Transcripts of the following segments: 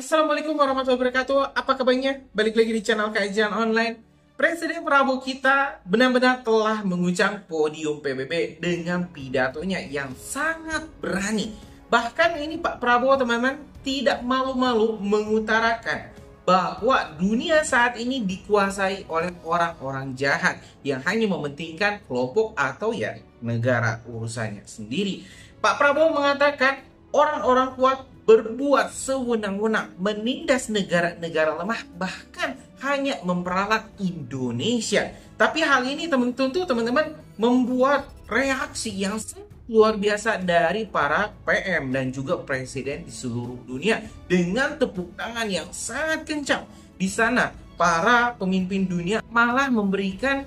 Assalamualaikum warahmatullahi wabarakatuh. Apa kabarnya? Balik lagi di channel kajian online. Presiden Prabowo kita benar-benar telah menguncang podium PBB dengan pidatonya yang sangat berani. Bahkan ini Pak Prabowo teman-teman tidak malu-malu mengutarakan bahwa dunia saat ini dikuasai oleh orang-orang jahat yang hanya mementingkan kelompok atau ya negara urusannya sendiri. Pak Prabowo mengatakan orang-orang kuat berbuat sewenang-wenang, menindas negara-negara lemah, bahkan hanya memperalat Indonesia. Tapi hal ini teman-teman membuat reaksi yang luar biasa dari para PM dan juga presiden di seluruh dunia dengan tepuk tangan yang sangat kencang. Di sana para pemimpin dunia malah memberikan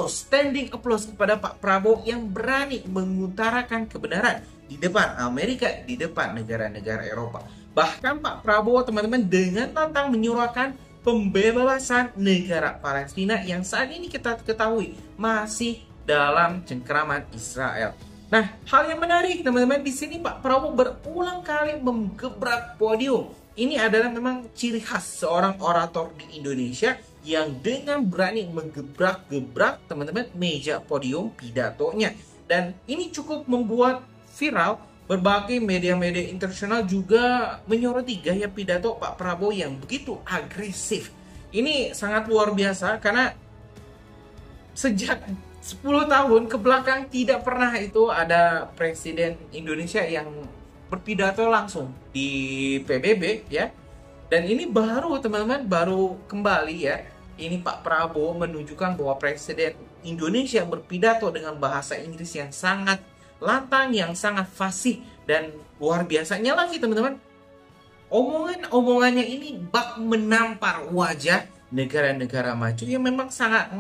standing applause kepada Pak Prabowo yang berani mengutarakan kebenaran di depan Amerika, di depan negara-negara Eropa. Bahkan Pak Prabowo teman-teman dengan lantang menyuarakan pembebasan negara Palestina yang saat ini kita ketahui masih dalam cengkraman Israel. Nah, hal yang menarik teman-teman di sini Pak Prabowo berulang kali menggebrak podium. Ini adalah memang ciri khas seorang orator di Indonesia yang dengan berani menggebrak-gebrak teman-teman meja podium pidatonya. Dan ini cukup membuat viral, berbagai media-media internasional juga menyoroti gaya pidato Pak Prabowo yang begitu agresif. Ini sangat luar biasa karena sejak 10 tahun ke belakang tidak pernah itu ada presiden Indonesia yang berpidato langsung di PBB ya. Dan ini baru teman-teman, baru kembali ya. Ini Pak Prabowo menunjukkan bahwa presiden Indonesia berpidato dengan bahasa Inggris yang sangat lantang, yang sangat fasih, dan luar biasanya lagi teman-teman, omongannya ini bak menampar wajah negara-negara maju yang memang sangat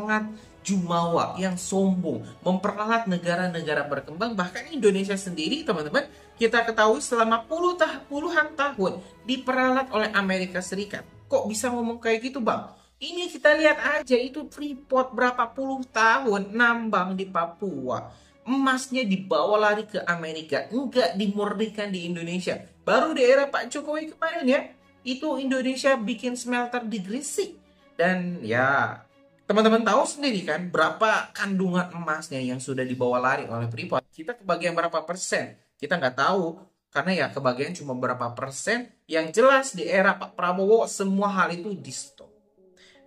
jumawa, yang sombong, memperalat negara-negara berkembang. Bahkan Indonesia sendiri teman-teman, kita ketahui selama puluhan tahun diperalat oleh Amerika Serikat. Kok bisa ngomong kayak gitu bang? Ini kita lihat aja, itu Freeport berapa puluh tahun nambang di Papua, emasnya dibawa lari ke Amerika, enggak dimurnikan di Indonesia. Baru di era Pak Jokowi kemarin ya, itu Indonesia bikin smelter di Gresik. Dan ya teman-teman tahu sendiri kan berapa kandungan emasnya yang sudah dibawa lari oleh Freeport. Kita kebagian berapa persen? Kita nggak tahu karena ya kebagian cuma berapa persen. Yang jelas di era Pak Prabowo semua hal itu di stop.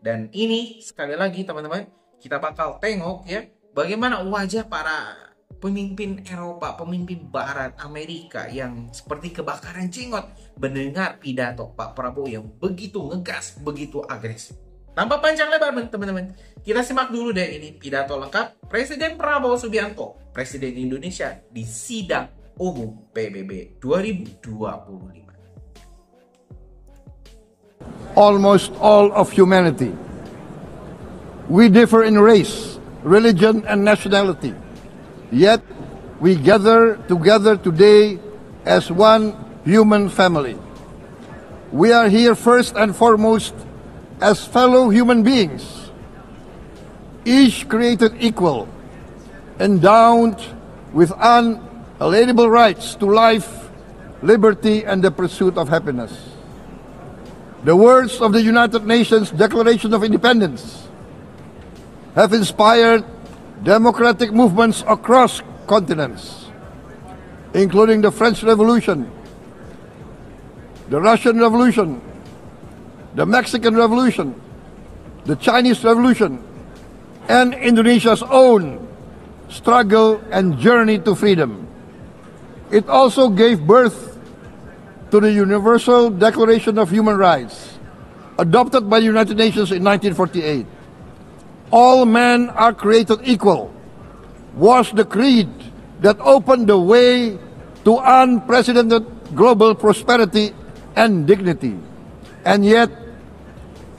Dan ini sekali lagi teman-teman, kita bakal tengok ya bagaimana wajah para pemimpin Eropa, pemimpin Barat, Amerika yang seperti kebakaran jenggot mendengar pidato Pak Prabowo yang begitu ngegas, begitu agresif. Tanpa panjang lebar teman-teman, kita simak dulu deh ini pidato lengkap Presiden Prabowo Subianto, Presiden Indonesia di sidang umum PBB 2025. Almost all of humanity. We differ in race, religion, and nationality. Yet, we gather together today as one human family. We are here first and foremost as fellow human beings, each created equal, endowed with unalienable rights to life, liberty, and the pursuit of happiness. The words of the United Nations Declaration of Independence have inspired democratic movements across continents, including the French Revolution, the Russian Revolution, the Mexican Revolution, the Chinese Revolution, and Indonesia's own struggle and journey to freedom. It also gave birth to the Universal Declaration of Human Rights, adopted by the United Nations in 1948. All men are created equal was the creed that opened the way to unprecedented global prosperity and dignity. And yet,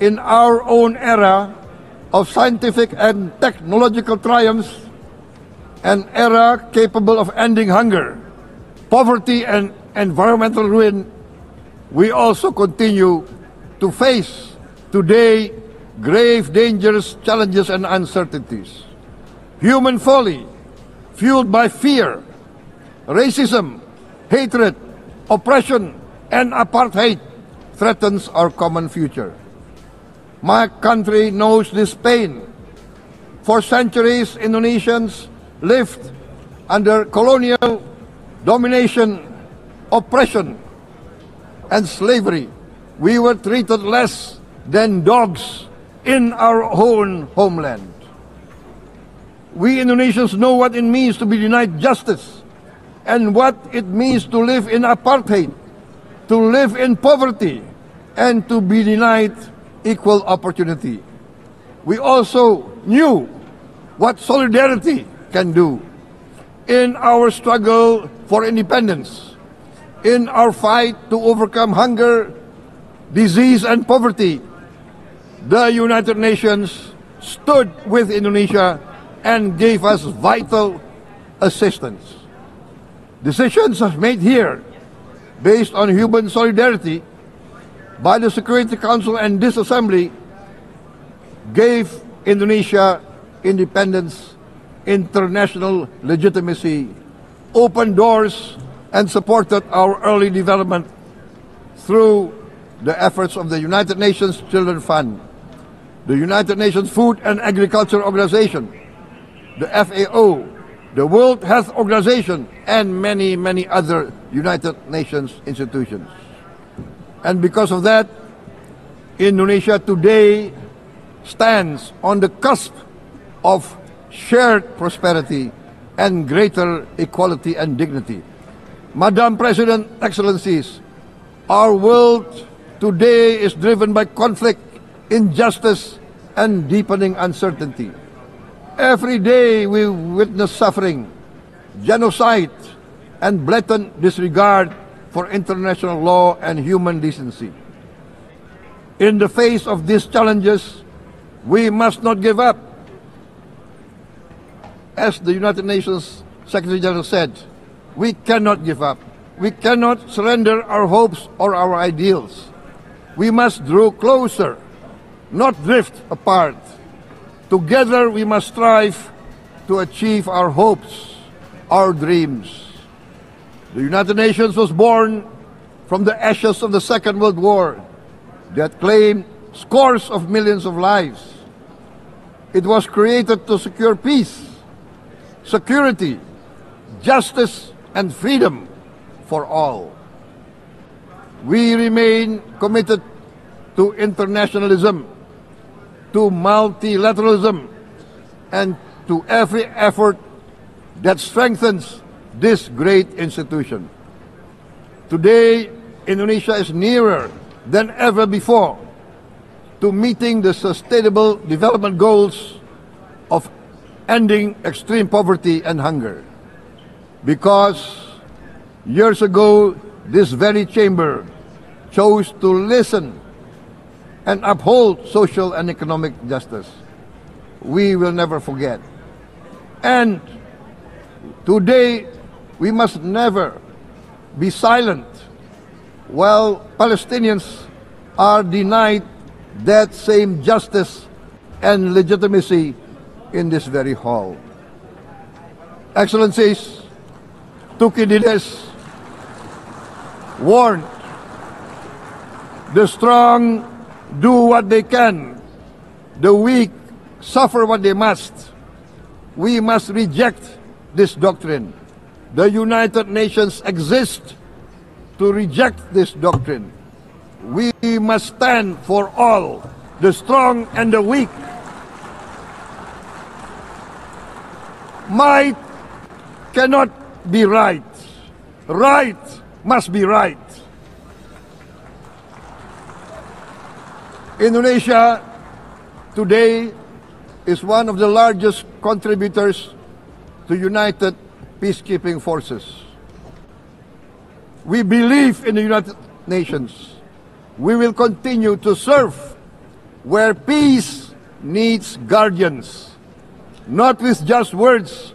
in our own era of scientific and technological triumphs, an era capable of ending hunger, poverty, and environmental ruin, we also continue to face today grave dangers, challenges, and uncertainties. Human folly, fueled by fear, racism, hatred, oppression, and apartheid, threatens our common future. My country knows this pain. For centuries, Indonesians lived under colonial domination, oppression, and slavery. We were treated less than dogs in our own homeland. We Indonesians know what it means to be denied justice and what it means to live in apartheid, to live in poverty, and to be denied equal opportunity. We also knew what solidarity can do in our struggle for independence, in our fight to overcome hunger, disease, and poverty. The United Nations stood with Indonesia and gave us vital assistance. Decisions made here based on human solidarity by the Security Council and this Assembly gave Indonesia independence, international legitimacy, opened doors, and supported our early development through the efforts of the United Nations Children Fund, the United Nations Food and Agriculture Organization, the FAO, the World Health Organization, and many, many other United Nations institutions. And because of that, Indonesia today stands on the cusp of shared prosperity and greater equality and dignity. Madam President, Excellencies, our world today is driven by conflict, injustice, and deepening uncertainty. Every day we witness suffering, genocide, and blatant disregard for international law and human decency. In the face of these challenges, we must not give up. As the United Nations Secretary General said, we cannot give up. We cannot surrender our hopes or our ideals. We must draw closer, not drift apart. Together we must strive to achieve our hopes, our dreams. The United Nations was born from the ashes of the Second World War that claimed scores of millions of lives. It was created to secure peace, security, justice, and freedom for all. We remain committed to internationalism, to multilateralism, and to every effort that strengthens this great institution. Today, Indonesia is nearer than ever before to meeting the sustainable development goals of ending extreme poverty and hunger. Because years ago, this very chamber chose to listen and uphold social and economic justice. We will never forget. And today, we must never be silent while Palestinians are denied that same justice and legitimacy in this very hall. Excellencies, Thucydides warned, the strong do what they can, the weak suffer what they must. We must reject this doctrine. The United Nations exist to reject this doctrine. We must stand for all, the strong and the weak. Might cannot be right. Right must be right. Indonesia today is one of the largest contributors to United Peacekeeping Forces. We believe in the United Nations. We will continue to serve where peace needs guardians, not with just words,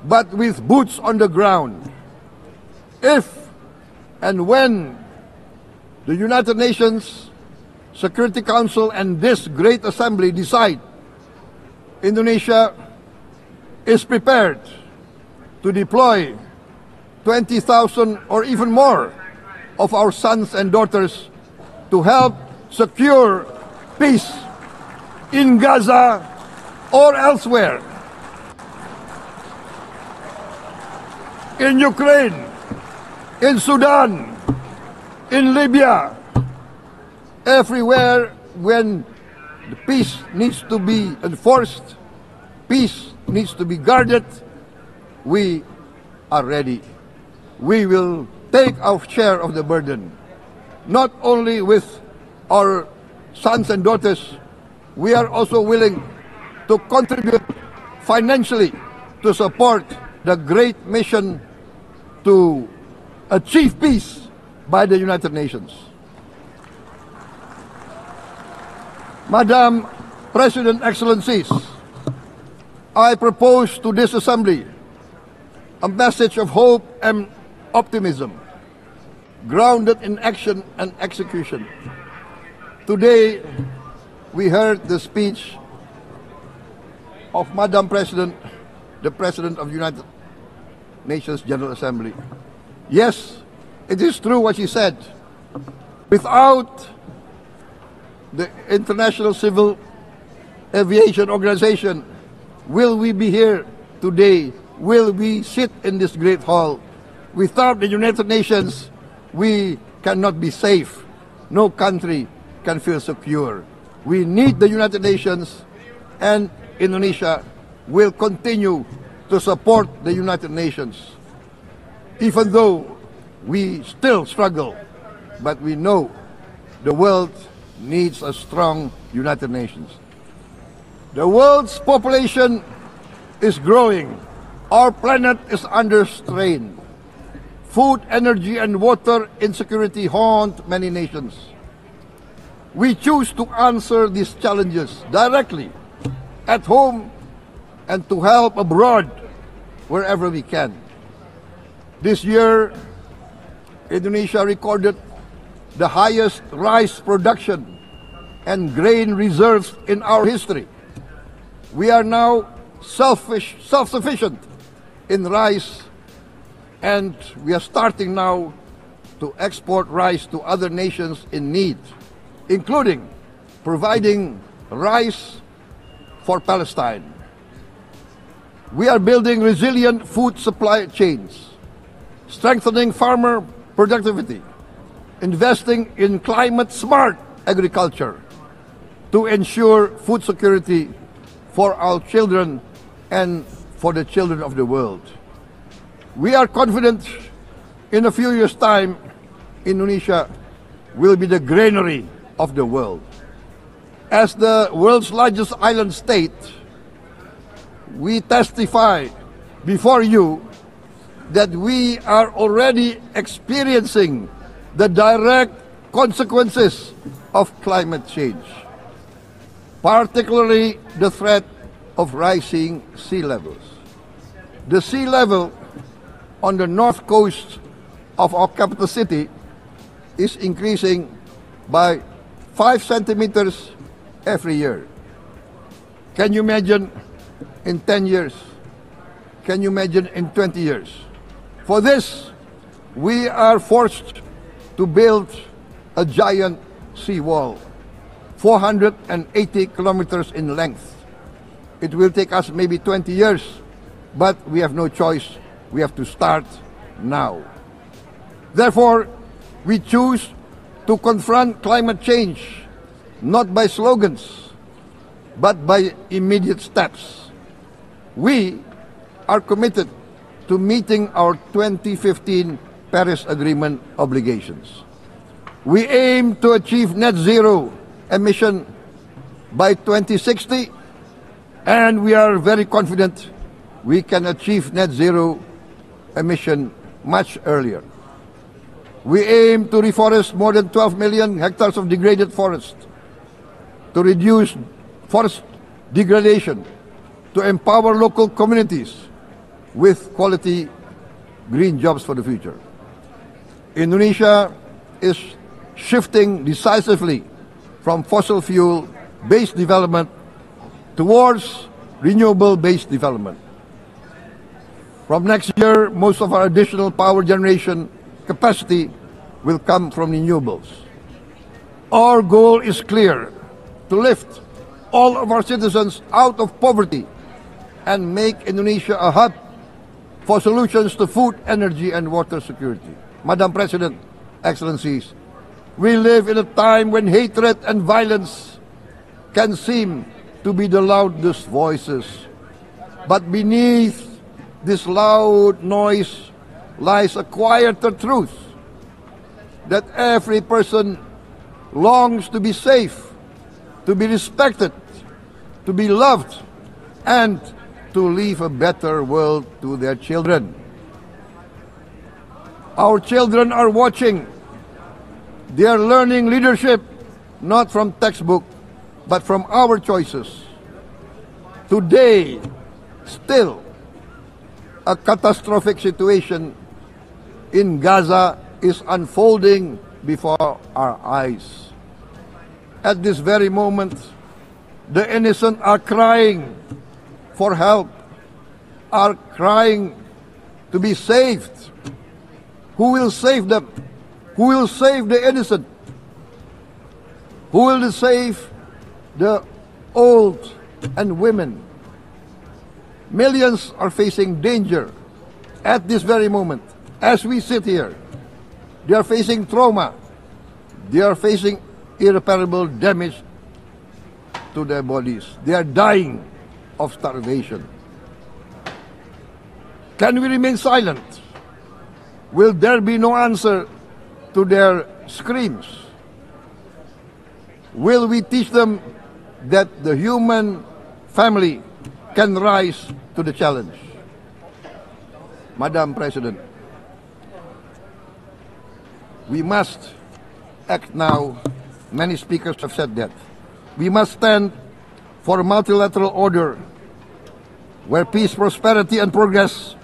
but with boots on the ground. If and when the United Nations Security Council and this great assembly decide Indonesia is prepared to deploy 20,000 or even more of our sons and daughters to help secure peace in Gaza or elsewhere, in Ukraine, in Sudan, in Libya, everywhere when the peace needs to be enforced, peace needs to be guarded, we are ready. We will take our share of the burden, not only with our sons and daughters, we are also willing to contribute financially to support the great mission to achieve peace by the United Nations. Madam President, Excellencies, I propose to this Assembly a message of hope and optimism, grounded in action and execution. Today, we heard the speech of Madam President, the President of the United Nations General Assembly. Yes, it is true what she said. Without the International Civil Aviation Organization, will we be here today? Will we sit in this great hall? Without the United Nations, we cannot be safe. No country can feel secure. We need the United Nations, and Indonesia will continue to support the United Nations. Even though we still struggle, but we know the world needs a strong United Nations. The world's population is growing. Our planet is under strain. Food, energy, and water insecurity haunt many nations. We choose to answer these challenges directly at home and to help abroad wherever we can. This year, Indonesia recorded the highest rice production and grain reserves in our history. We are now self-sufficient in rice, and we are starting now to export rice to other nations in need, including providing rice for Palestine. We are building resilient food supply chains, strengthening farmer productivity, investing in climate-smart agriculture to ensure food security for our children and for the children of the world. We are confident in a few years' time, Indonesia will be the granary of the world. As the world's largest island state, we testify before you that we are already experiencing the direct consequences of climate change, particularly the threat of rising sea levels. The sea level on the north coast of our capital city is increasing by 5 centimeters every year. Can you imagine in 10 years? Can you imagine in 20 years? For this, we are forced to build a giant seawall, 480 kilometers in length. It will take us maybe 20 years, but we have no choice. We have to start now. Therefore, we choose to confront climate change not by slogans, but by immediate steps. We are committed to meeting our 2015 Paris Agreement obligations. We aim to achieve net zero emission by 2060, and we are very confident we can achieve net zero emission much earlier. We aim to reforest more than 12 million hectares of degraded forest, to reduce forest degradation, to empower local communities with quality green jobs for the future. Indonesia is shifting decisively from fossil fuel-based development towards renewable-based development. From next year, most of our additional power generation capacity will come from renewables. Our goal is clear: to lift all of our citizens out of poverty and make Indonesia a hub for solutions to food, energy, and water security. Madam President, Excellencies, we live in a time when hatred and violence can seem to be the loudest voices. But beneath this loud noise lies a quieter truth, that every person longs to be safe, to be respected, to be loved, and to leave a better world to their children. Our children are watching. They are learning leadership not from textbook, but from our choices. Today, still, a catastrophic situation in Gaza is unfolding before our eyes. At this very moment, the innocent are crying for help, are crying to be saved. Who will save them? Who will save the innocent? Who will save the old and women? Millions are facing danger at this very moment. As we sit here, they are facing trauma. They are facing irreparable damage to their bodies. They are dying of starvation. Can we remain silent? Will there be no answer to their screams? Will we teach them that the human family can rise to the challenge? Madam President, we must act now. Many speakers have said that. We must stand for a multilateral order where peace, prosperity, and progress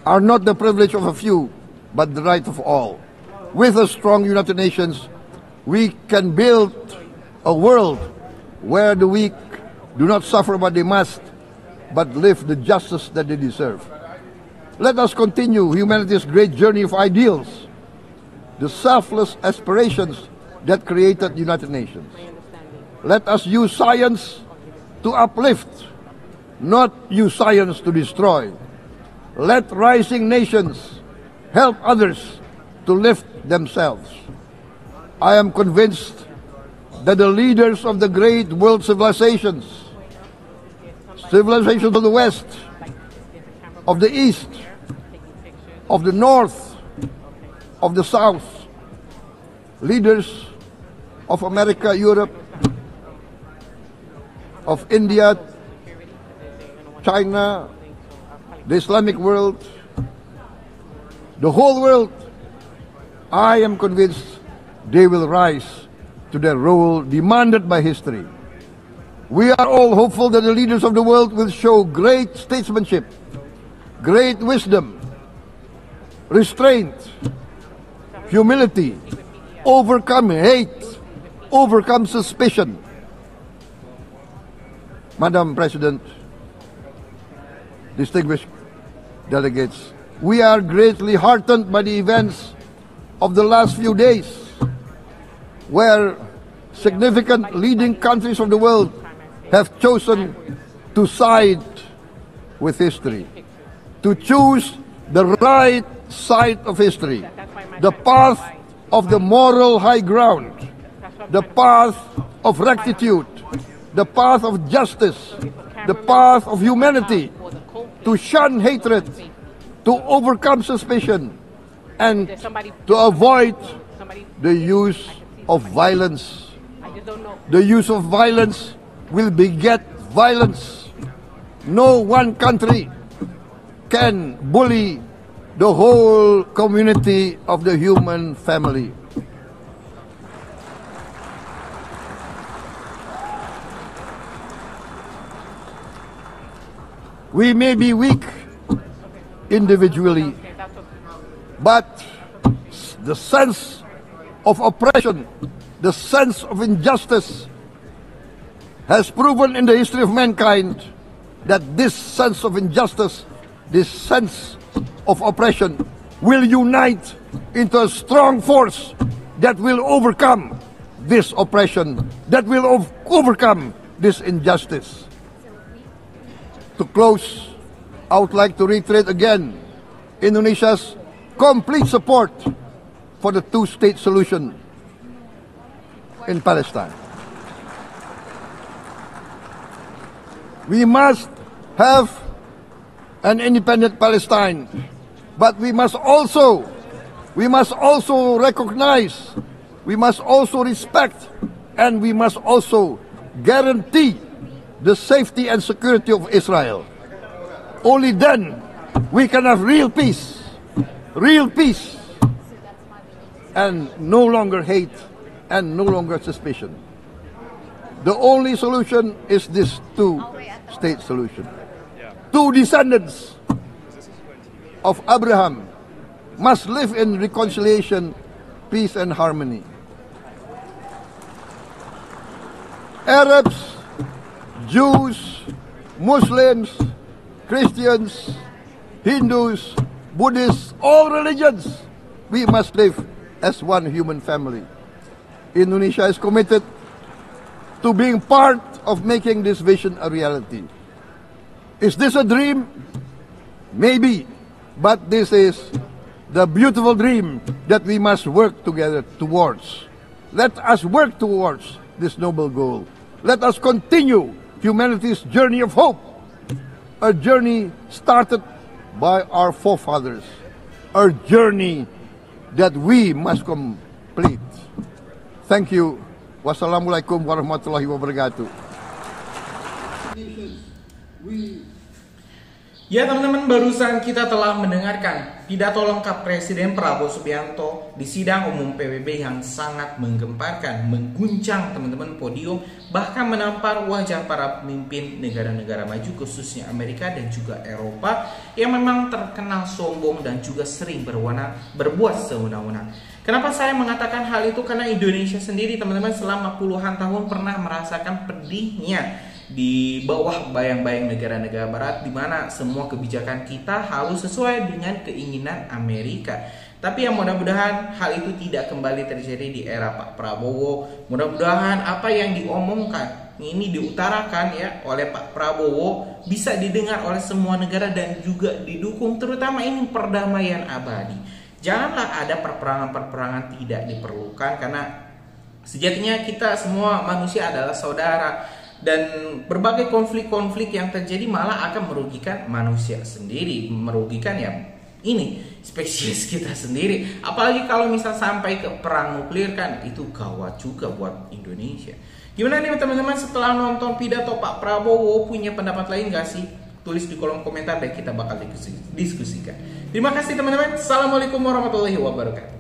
are not the privilege of a few, but the right of all. With a strong United Nations, we can build a world where the weak do not suffer what they must, but live the justice that they deserve. Let us continue humanity's great journey of ideals, the selfless aspirations that created the United Nations. Let us use science to uplift, not use science to destroy. Let rising nations help others to lift themselves. I am convinced that the leaders of the great world civilizations of the West, of the East, of the North, of the South, leaders of America, Europe, of India, China, the Islamic world, the whole world, I am convinced they will rise to their role demanded by history. We are all hopeful that the leaders of the world will show great statesmanship, great wisdom, restraint, humility, overcome hate, overcome suspicion. Madam President, distinguished delegates, we are greatly heartened by the events of the last few days, where significant leading countries of the world have chosen to side with history, to choose the right side of history, the path of the moral high ground, the path of rectitude, the path of justice, the path of humanity, to shun hatred, to overcome suspicion, and to avoid the use of violence. The use of violence will beget violence. No one country can bully the whole community of the human family. We may be weak individually, but the sense of oppression, the sense of injustice has proven in the history of mankind that this sense of injustice, this sense of oppression will unite into a strong force that will overcome this oppression, that will overcome this injustice. To close, I would like to reiterate again Indonesia's complete support for the two-state solution in Palestine. We must have an independent Palestine, but we must also recognize, we must also respect, and we must also guarantee the safety and security of Israel. Only then we can have real peace, and no longer hate and no longer suspicion. The only solution is this two-state solution. Two descendants of Abraham must live in reconciliation, peace, and harmony. Arabs, Jews, Muslims, Christians, Hindus, Buddhists, all religions, we must live as one human family. Indonesia is committed to being part of making this vision a reality. Is this a dream? Maybe, but this is the beautiful dream that we must work together towards. Let us work towards this noble goal. Let us continue humanity's journey of hope, a journey started by our forefathers, a journey that we must complete. Thank you. Wassalamualaikum warahmatullahi wabarakatuh. Ya teman-teman, barusan kita telah mendengarkan pidato lengkap Presiden Prabowo Subianto di sidang umum PBB yang sangat menggemparkan, mengguncang teman-teman podium, bahkan menampar wajah para pemimpin negara-negara maju khususnya Amerika dan juga Eropa yang memang terkenal sombong dan juga sering berbuat sewenang-wenang. Kenapa saya mengatakan hal itu? Karena Indonesia sendiri teman-teman selama puluhan tahun pernah merasakan pedihnya di bawah bayang-bayang negara-negara barat, di mana semua kebijakan kita harus sesuai dengan keinginan Amerika. Tapi yang mudah-mudahan hal itu tidak kembali terjadi di era Pak Prabowo. Mudah-mudahan apa yang diomongkan ini diutarakan ya oleh Pak Prabowo bisa didengar oleh semua negara dan juga didukung, terutama ini perdamaian abadi. Janganlah ada perperangan-perperangan tidak diperlukan, karena sejatinya kita semua manusia adalah saudara. Dan berbagai konflik-konflik yang terjadi malah akan merugikan manusia sendiri, merugikan ya ini spesies kita sendiri. Apalagi kalau misal sampai ke perang nuklir, kan itu gawat juga buat Indonesia. Gimana nih teman-teman setelah nonton pidato Pak Prabowo, punya pendapat lain gak sih? Tulis di kolom komentar dan kita bakal diskusikan. Terima kasih teman-teman. Assalamualaikum warahmatullahi wabarakatuh.